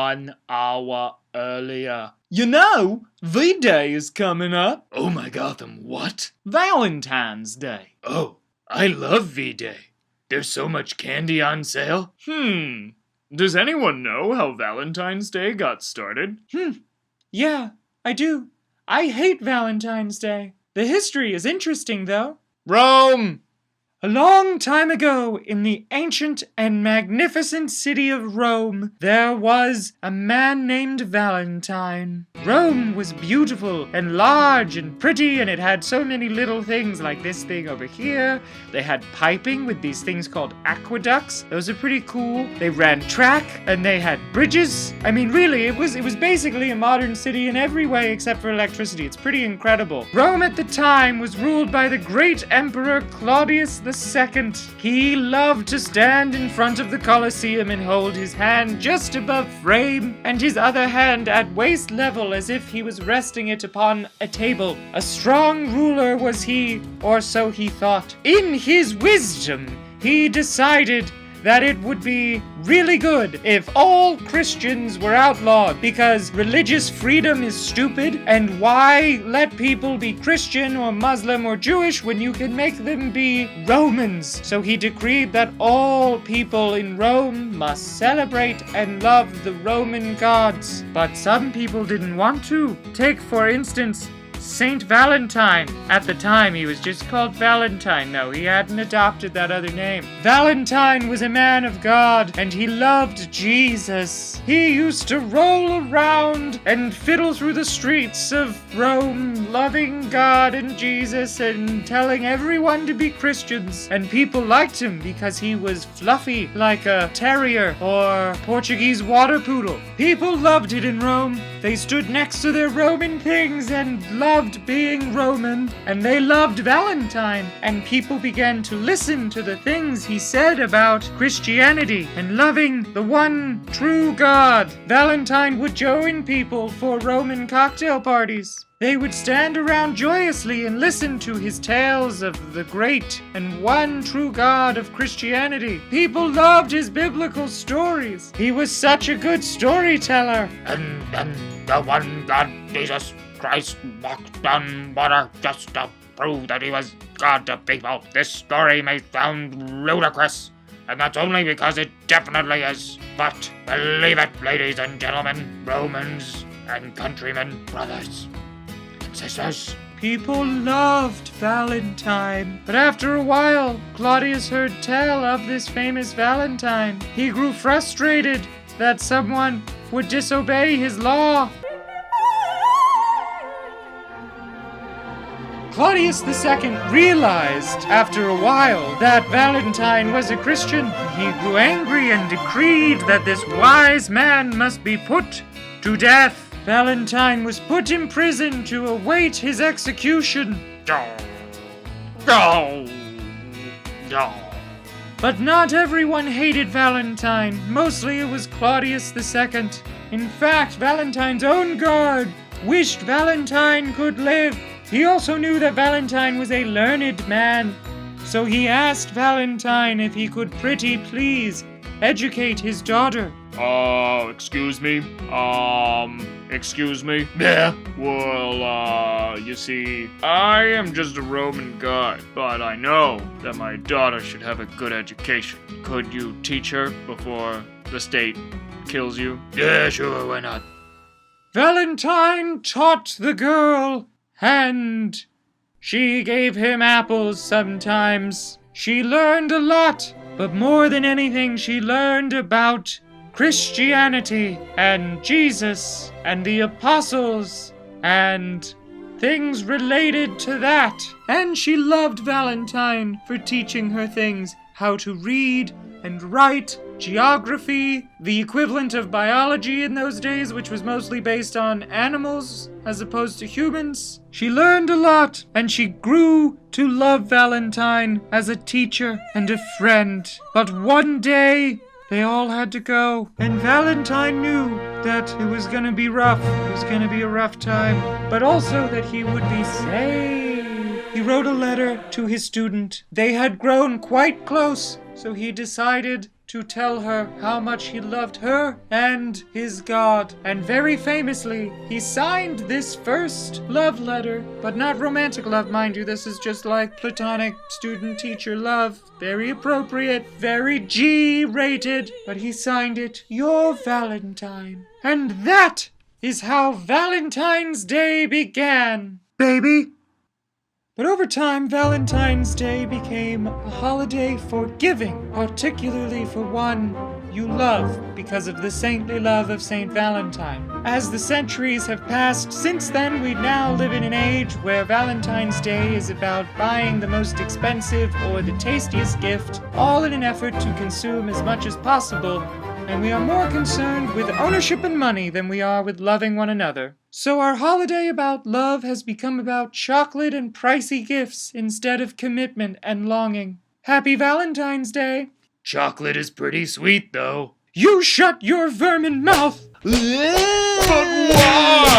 1 hour earlier. You know, V-Day is coming up. Oh my Gotham, what? Valentine's Day. Oh, I love V-Day. There's so much candy on sale. Does anyone know how Valentine's Day got started? Yeah, I do. I hate Valentine's Day. The history is interesting, though. Rome! A long time ago, in the ancient and magnificent city of Rome, there was a man named Valentine. Rome was beautiful and large and pretty, and it had so many little things like this thing over here. They had piping with these things called aqueducts. Those are pretty cool. They ran track, and they had bridges. I mean, really, it was basically a modern city in every way except for electricity. It's pretty incredible. Rome at the time was ruled by the great emperor Claudius II. He loved to stand in front of the Colosseum and hold his hand just above frame and his other hand at waist level as if he was resting it upon a table. A strong ruler was he, or so he thought. In his wisdom, he decided that it would be really good if all Christians were outlawed, because religious freedom is stupid, and why let people be Christian or Muslim or Jewish when you can make them be Romans? So he decreed that all people in Rome must celebrate and love the Roman gods. But some people didn't want to. Take, for instance, Saint Valentine. At the time, he was just called Valentine, though. He hadn't adopted that other name. Valentine was a man of God, and he loved Jesus. He used to roll around and fiddle through the streets of Rome, loving God and Jesus and telling everyone to be Christians. And people liked him because he was fluffy like a terrier or Portuguese water poodle. People loved it in Rome. They stood next to their Roman things and loved being Roman, and they loved Valentine, and people began to listen to the things he said about Christianity and loving the one true God. Valentine would join people for Roman cocktail parties. They would stand around joyously and listen to his tales of the great and one true God of Christianity. People loved his biblical stories. He was such a good storyteller. And the one God, Jesus Christ, walked on water just to prove that he was God to people. This story may sound ludicrous, and that's only because it definitely is. But believe it, ladies and gentlemen, Romans and countrymen, brothers and sisters. People loved Valentine. But after a while, Claudius heard tell of this famous Valentine. He grew frustrated that someone would disobey his law. Claudius II realized after a while that Valentine was a Christian. He grew angry and decreed that this wise man must be put to death. Valentine was put in prison to await his execution. But not everyone hated Valentine. Mostly it was Claudius II. In fact, Valentine's own guard wished Valentine could live. He also knew that Valentine was a learned man, so he asked Valentine if he could pretty please educate his daughter. Excuse me? Excuse me? Yeah. Well, you see, I am just a Roman guy, but I know that my daughter should have a good education. Could you teach her before the state kills you? Yeah, sure, why not? Valentine taught the girl, and she gave him apples sometimes. She learned a lot, but more than anything, she learned about Christianity and Jesus and the apostles and things related to that. And she loved Valentine for teaching her things, how to read and write, geography, the equivalent of biology in those days, which was mostly based on animals as opposed to humans. She learned a lot, and she grew to love Valentine as a teacher and a friend. But one day, they all had to go, and Valentine knew that it was gonna be rough. It was gonna be a rough time, but also that he would be saved. He wrote a letter to his student. They had grown quite close, So he decided to tell her how much he loved her and his God. And very famously, he signed this first love letter, but not romantic love, mind you. This is just like platonic student-teacher love. Very appropriate, very G-rated. But he signed it, Your Valentine. And that is how Valentine's Day began, baby. But over time, Valentine's Day became a holiday for giving, particularly for one you love, because of the saintly love of Saint Valentine. As the centuries have passed since then, we now live in an age where Valentine's Day is about buying the most expensive or the tastiest gift, all in an effort to consume as much as possible, and we are more concerned with ownership and money than we are with loving one another. So our holiday about love has become about chocolate and pricey gifts instead of commitment and longing. Happy Valentine's Day! Chocolate is pretty sweet, though. You shut your vermin mouth! But why?